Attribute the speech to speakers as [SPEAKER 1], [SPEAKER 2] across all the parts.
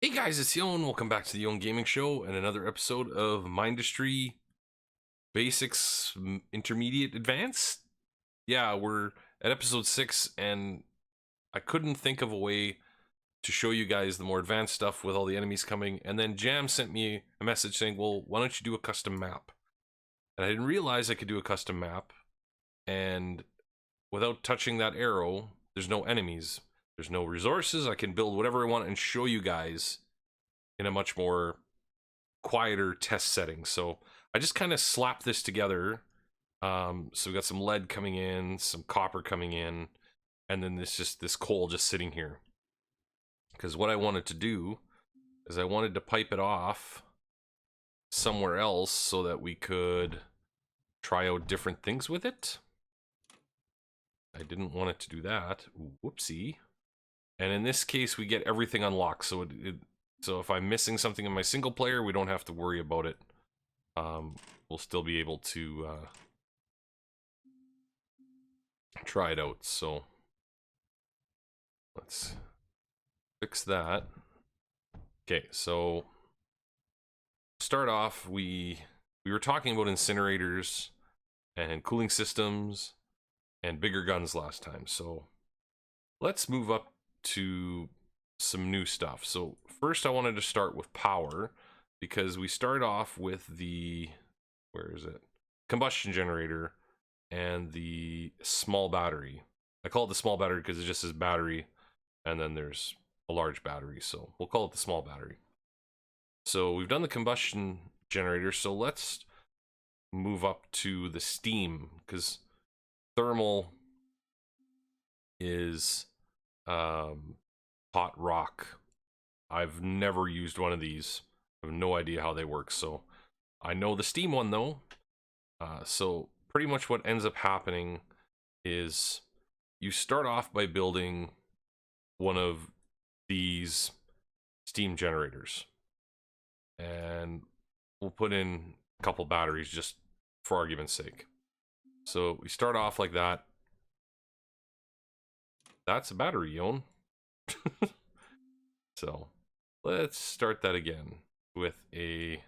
[SPEAKER 1] Hey guys, it's Yon. Welcome back to the Yon Gaming Show and another episode of Mindustry Basics Intermediate Advanced. Yeah, we're at episode 6, and I couldn't think of a way to show you guys the more advanced stuff with all the enemies coming. And then Jam sent me a message saying, well, why don't you do a custom map? And I didn't realize I could do a custom map, and without touching that arrow, there's no enemies. There's no resources. I can build whatever I want and show you guys in a much more quieter test setting. So I just kind of slapped this together. So we got some lead coming in, some copper coming in, and then this coal just sitting here. Because what I wanted to do is I wanted to pipe it off somewhere else so that we could try out different things with it. I didn't want it to do that. Ooh, whoopsie. And in this case, we get everything unlocked. So so if I'm missing something in my single player, we don't have to worry about it. We'll still be able to try it out. So let's fix that. Okay, so start off, we were talking about incinerators and cooling systems and bigger guns last time. So let's move up to some new stuff. So first I wanted to start with power, because we start off with the, where is it? Combustion generator and the small battery. I call it the small battery because it just says battery, and then there's a large battery, so we'll call it the small battery. So we've done the combustion generator, so let's move up to the steam, because thermal is hot rock. I've never used one of these. I have no idea how they work, so I know the steam one though. So pretty much what ends up happening is you start off by building one of these steam generators, and we'll put in a couple batteries just for argument's sake. So we start off like that. That's a battery, Yon. So let's start that again with a,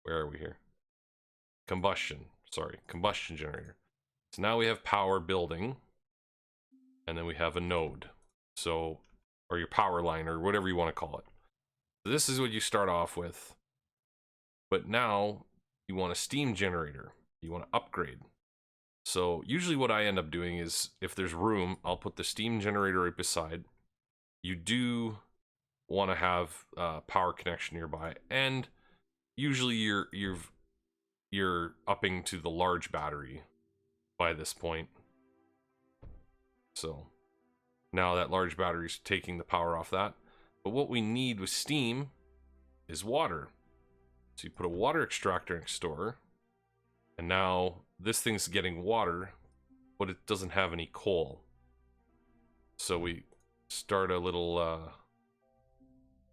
[SPEAKER 1] where are we here? Combustion generator. So now we have power building, and then we have a node. So, or your power line, or whatever you want to call it. So this is what you start off with. But now you want a steam generator. You want to upgrade. So usually what I end up doing is, if there's room, I'll put the steam generator right beside. You do want to have power connection nearby, and usually you're upping to the large battery by this point. So now that large battery is taking the power off that. But what we need with steam is water. So you put a water extractor next door, and now this thing's getting water, but it doesn't have any coal. So we start a little,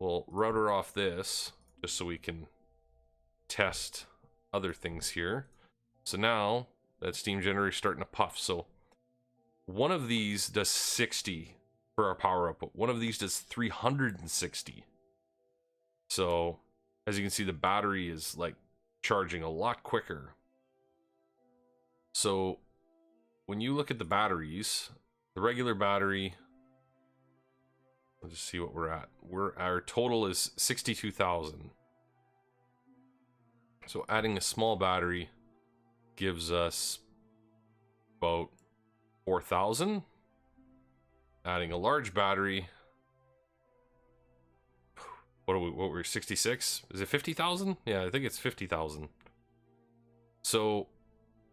[SPEAKER 1] we'll router off this just so we can test other things here. So now that steam generator is starting to puff. So one of these does 60 for our power output. One of these does 360. So as you can see, the battery is like charging a lot quicker. So when you look at the batteries, the regular battery, let's just see what we're at. Our total is 62,000. So adding a small battery gives us about 4,000. Adding a large battery, what were we 66? Is it 50,000? Yeah, I think it's 50,000. So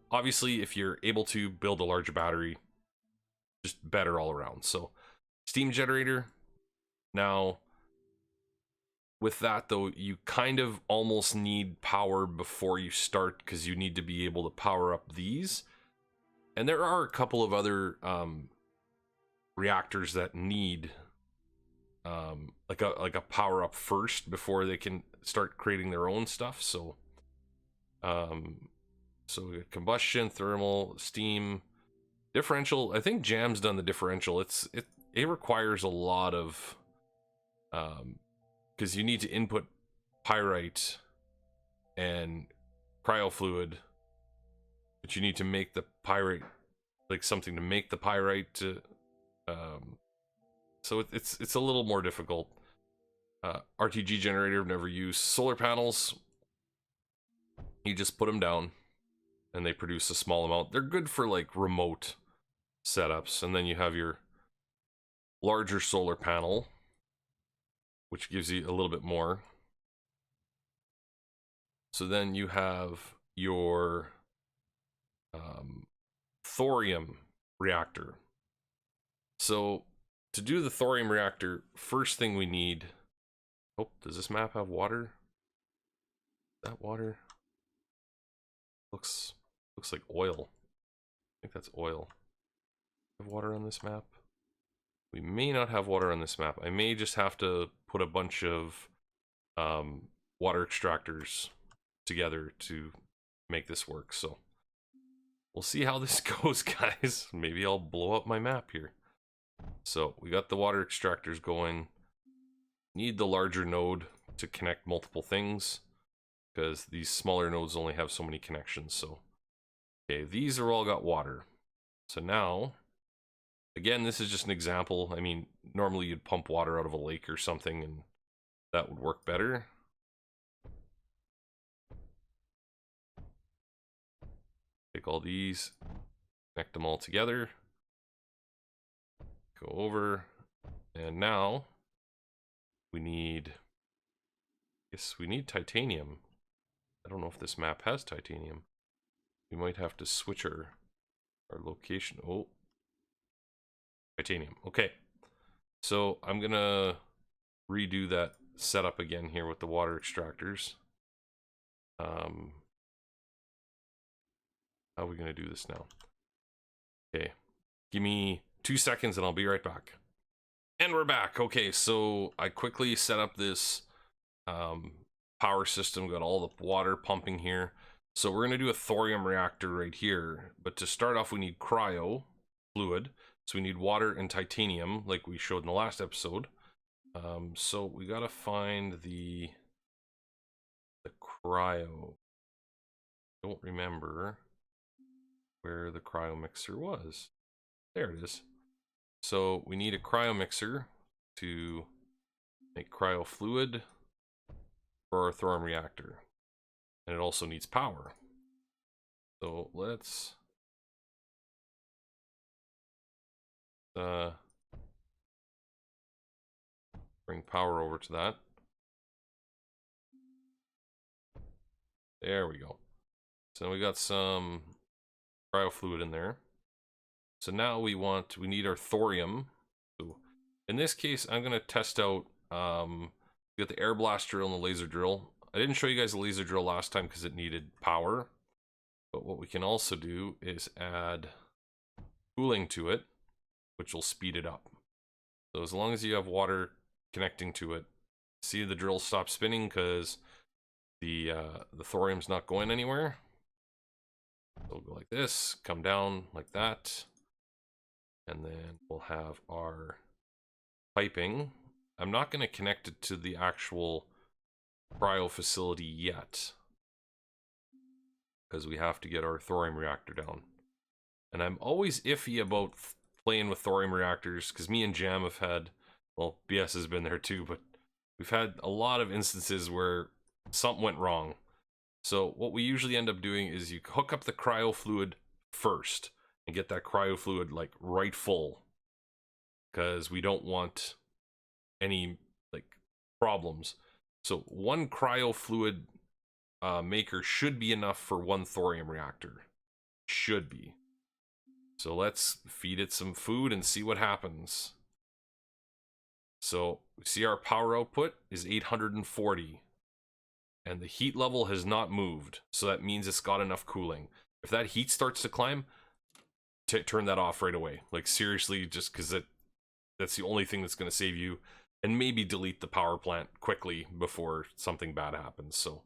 [SPEAKER 1] obviously, if you're able to build a larger battery, just better all around. So steam generator. Now with that though, you kind of almost need power before you start, because you need to be able to power up these. And there are a couple of other reactors that need like a power up first before they can start creating their own stuff. So so we got combustion, thermal, steam, differential. I think Jam's done the differential. It requires a lot of because you need to input pyrite and cryofluid, but you need to make the pyrite, like something to make the pyrite to, so it's a little more difficult. RTG generator I've never used. Solar panels, you just put them down and they produce a small amount. They're good for like remote setups. And then you have your larger solar panel, which gives you a little bit more. So then you have your thorium reactor. So to do the thorium reactor, first thing we need, oh, does this map have water? That water looks like oil. I think that's oil. Have water on this map? We may not have water on this map. I may just have to put a bunch of water extractors together to make this work. So we'll see how this goes, guys. Maybe I'll blow up my map here. So we got the water extractors going. Need the larger node to connect multiple things, because these smaller nodes only have so many connections. So okay, these are all got water. So now, again, this is just an example. I mean, normally you'd pump water out of a lake or something and that would work better. Take all these, connect them all together, go over, and now we need, yes, we need titanium. I don't know if this map has titanium. We might have to switch our location. Oh, titanium. Okay, so I'm gonna redo that setup again here with the water extractors. How are we gonna do this now? Okay, give me 2 seconds and I'll be right back. And we're back. Okay, so I quickly set up this power system, got all the water pumping here. So we're gonna do a thorium reactor right here, but to start off we need cryo fluid. So we need water and titanium like we showed in the last episode. So we gotta find the cryo. Don't remember where the cryo mixer was. There it is. So we need a cryo mixer to make cryo fluid for our thorium reactor, and it also needs power. So let's bring power over to that. There we go. So we got some cryo fluid in there. So now we need our thorium. So in this case, I'm gonna test out, we got the air blast drill and the laser drill. I didn't show you guys the laser drill last time because it needed power. But what we can also do is add cooling to it, which will speed it up. So as long as you have water connecting to it, see the drill stop spinning because the thorium's not going anywhere. So we'll go like this, come down like that, and then we'll have our piping. I'm not going to connect it to the actual cryo facility yet, because we have to get our thorium reactor down. And I'm always iffy about playing with thorium reactors, because me and Jam have had, well, BS has been there too, but we've had a lot of instances where something went wrong. So what we usually end up doing is you hook up the cryo fluid first and get that cryo fluid like right full, because we don't want any like problems. So one cryo fluid maker should be enough for one thorium reactor. Should be. So let's feed it some food and see what happens. So we see our power output is 840. And the heat level has not moved. So that means it's got enough cooling. If that heat starts to climb, turn that off right away. Like seriously, just because that's the only thing that's going to save you. And maybe delete the power plant quickly before something bad happens. So,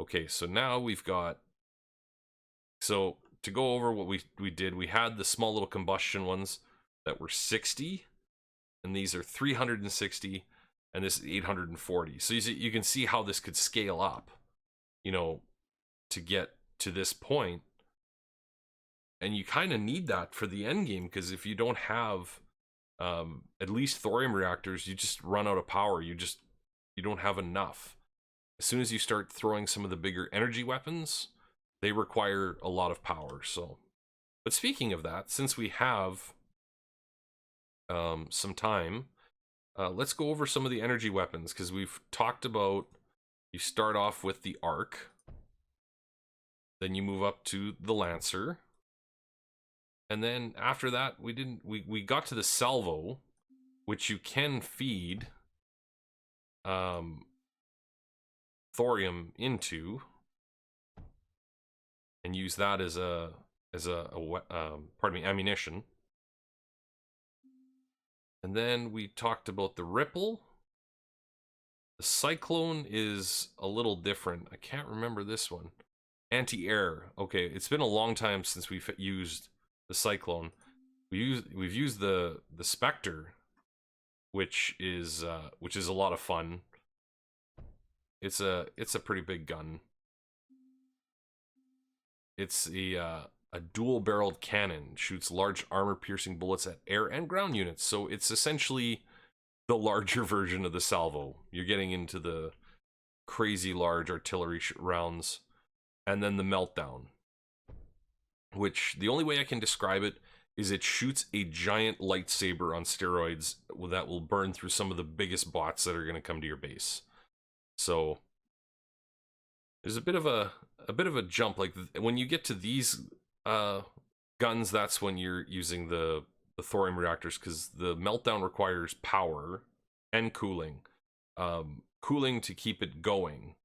[SPEAKER 1] okay, so now we've got, so to go over what we did, we had the small little combustion ones that were 60, and these are 360, and this is 840. So you can see how this could scale up, you know, to get to this point. And you kind of need that for the end game, because if you don't have at least thorium reactors, you just run out of power. You don't have enough. As soon as you start throwing some of the bigger energy weapons, they require a lot of power. So, but speaking of that, since we have some time, let's go over some of the energy weapons, because we've talked about, you start off with the arc, then you move up to the lancer, and then after that we got to the salvo, which you can feed thorium into and use that as ammunition. And then we talked about the ripple. The cyclone is a little different. I can't remember this one. Anti-air. Okay, it's been a long time since we've used the cyclone. We've used the Spectre, which is a lot of fun. It's a pretty big gun. It's a dual-barreled cannon, shoots large armor-piercing bullets at air and ground units. So it's essentially the larger version of the salvo. You're getting into the crazy large artillery rounds. And then the meltdown, which the only way I can describe it is it shoots a giant lightsaber on steroids that will burn through some of the biggest bots that are going to come to your base. So there's a bit of a jump. Like when you get to these guns, that's when you're using the thorium reactors, because the meltdown requires power and cooling. Cooling to keep it going,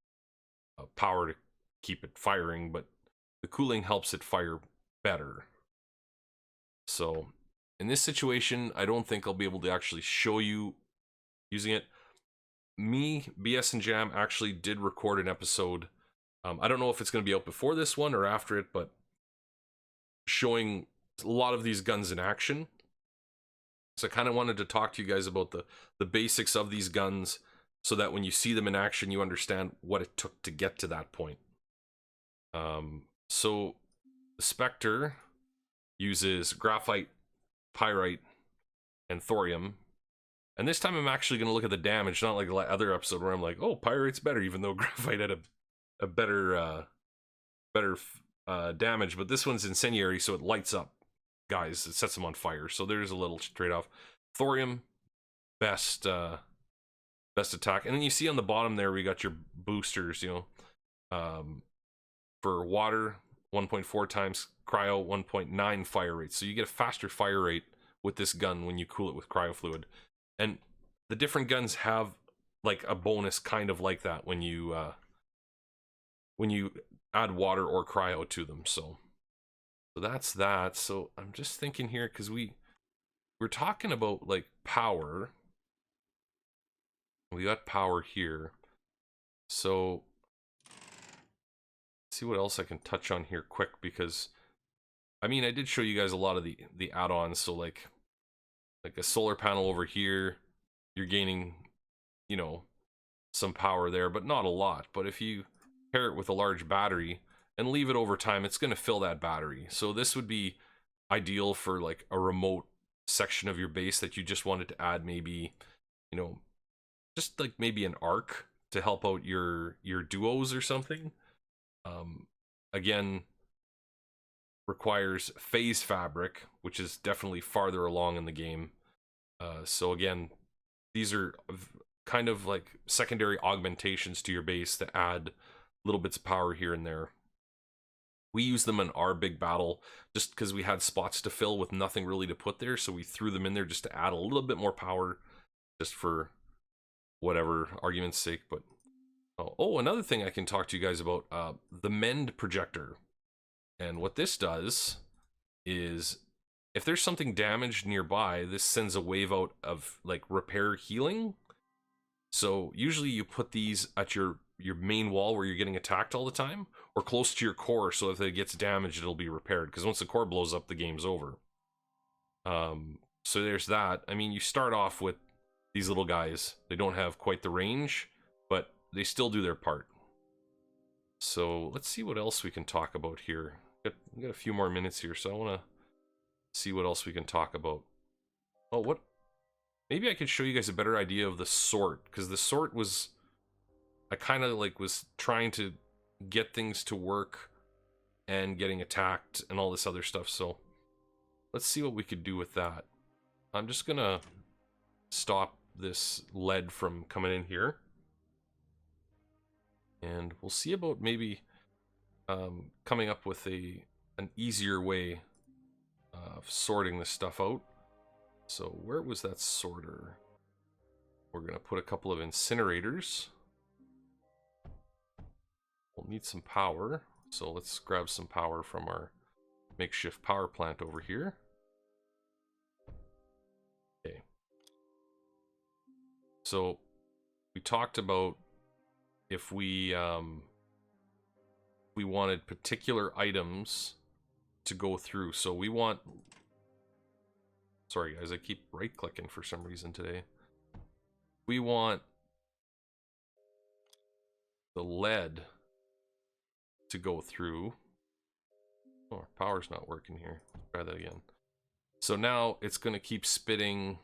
[SPEAKER 1] power to keep it firing, but the cooling helps it fire better. So in this situation, I don't think I'll be able to actually show you using it. Me, BS and Jam actually did record an episode. I don't know if it's going to be out before this one or after it, but showing a lot of these guns in action. So I kind of wanted to talk to you guys about the basics of these guns, so that when you see them in action, you understand what it took to get to that point. So the Spectre uses graphite, pyrite, and thorium. And this time I'm actually going to look at the damage, not like the other episode where I'm like, oh, pyrite's better, even though graphite had a better damage. But this one's incendiary, so it lights up guys. It sets them on fire. So there's a little trade-off. Thorium, best attack. And then you see on the bottom there, we got your boosters, you know. For water, 1.4 times, cryo, 1.9 fire rate. So you get a faster fire rate with this gun when you cool it with cryo fluid. And the different guns have like a bonus kind of like that when you add water or cryo to them. So that's that. So I'm just thinking here, because we're talking about like power. We got power here. So see what else I can touch on here quick, because I mean, I did show you guys a lot of the add-ons. So like a solar panel over here, you're gaining, you know, some power there, but not a lot. But if you pair it with a large battery and leave it over time, it's going to fill that battery. So this would be ideal for like a remote section of your base that you just wanted to add, maybe, you know, just like maybe an arc to help out your duos or something. Again, requires phase fabric, which is definitely farther along in the game. So again, these are kind of like secondary augmentations to your base to add little bits of power here and there. We use them in our big battle just because we had spots to fill with nothing really to put there, so we threw them in there just to add a little bit more power, just for whatever argument's sake. But oh, another thing I can talk to you guys about, the Mend projector. And what this does is, if there's something damaged nearby, this sends a wave out of like repair healing. So usually you put these at your main wall where you're getting attacked all the time, or close to your core, so if it gets damaged, it'll be repaired, because once the core blows up, the game's over. So there's that. I mean, you start off with these little guys. They don't have quite the range, but they still do their part. So let's see what else we can talk about here. We got a few more minutes here, so I want to see what else we can talk about. Oh, what? Maybe I could show you guys a better idea of the sort, because the sort was... I kind of like was trying to get things to work and getting attacked and all this other stuff, so let's see what we could do with that. I'm just gonna stop this lead from coming in here, and we'll see about maybe coming up with an easier way of sorting this stuff out. So where was that sorter? We're gonna put a couple of incinerators. We'll need some power, so let's grab some power from our makeshift power plant over here. Okay. So we talked about if we wanted particular items to go through. So we want... Sorry guys, I keep right-clicking for some reason today. We want the lead to go through. Oh, our power's not working here. Let's try that again. So now it's going to keep spitting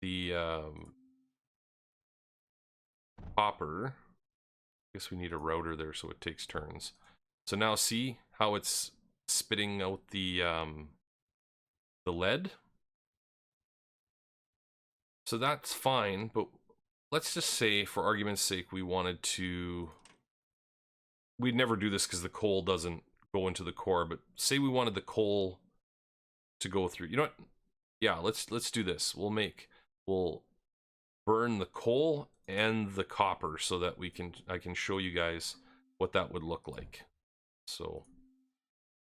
[SPEAKER 1] the copper. I guess we need a router there so it takes turns. So now see how it's spitting out the lead? So that's fine, but let's just say, for argument's sake, we wanted to... We'd never do this because the coal doesn't go into the core, but say we wanted the coal to go through. You know what? Yeah, let's do this. We'll burn the coal and the copper so that I can show you guys what that would look like. So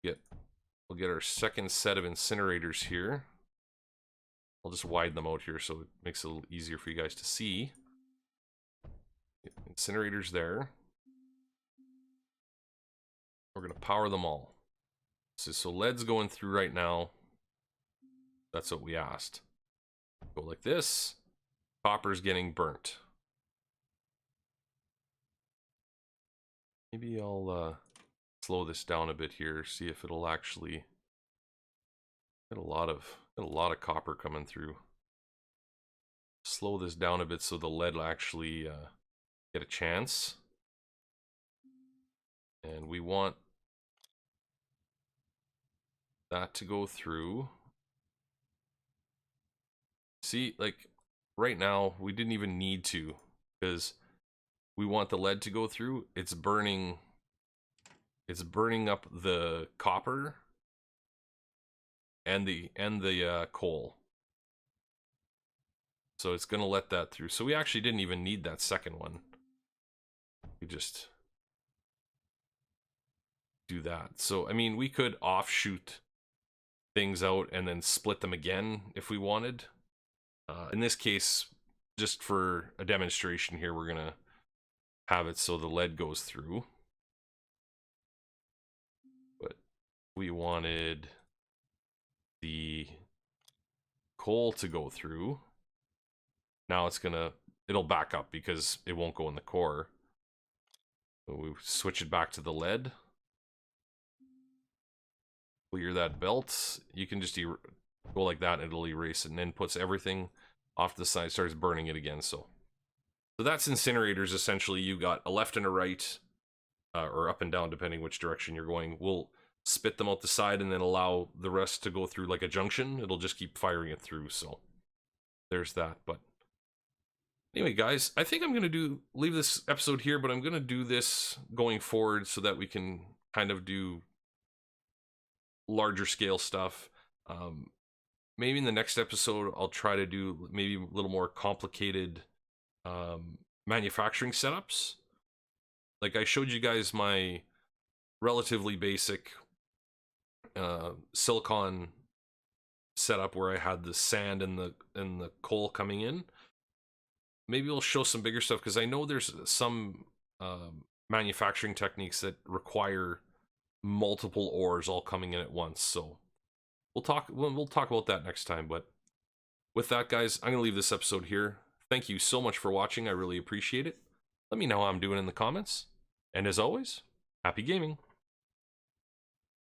[SPEAKER 1] we'll get our second set of incinerators here. I'll just widen them out here so it makes it a little easier for you guys to see. Incinerators there. We're going to power them all. So lead's going through right now. That's what we asked. Go like this. Copper's getting burnt. Maybe I'll slow this down a bit here, see if it'll actually get a lot of copper coming through. Slow this down a bit so the lead will actually get a chance. And we want that to go through. See, like right now we didn't even need to, because we want the lead to go through. It's burning up the copper and the coal. So it's gonna let that through. So we actually didn't even need that second one. We just do that. So I mean, we could offshoot things out and then split them again if we wanted. In this case, just for a demonstration here, we're gonna have it so the lead goes through. But we wanted the coal to go through. Now it'll back up because it won't go in the core. So we switch it back to the lead. Clear that belt. You can just go like that and it'll erase it, and then puts everything off to the side, starts burning it again. So that's incinerators. Essentially, you got a left and a right, or up and down depending which direction you're going. We'll spit them out the side and then allow the rest to go through like a junction. It'll just keep firing it through. So there's that. But anyway, guys, I think I'm gonna leave this episode here, but I'm gonna do this going forward so that we can kind of do larger scale stuff. Maybe in the next episode I'll try to do maybe a little more complicated manufacturing setups. Like I showed you guys my relatively basic silicon setup where I had the sand and the coal coming in. Maybe we'll show some bigger stuff, because I know there's some manufacturing techniques that require multiple ores all coming in at once. So we'll talk about that next time. But with that, guys, I'm gonna leave this episode here. Thank you so much for watching. I really appreciate it. Let me know how I'm doing in the comments. And as always, happy gaming.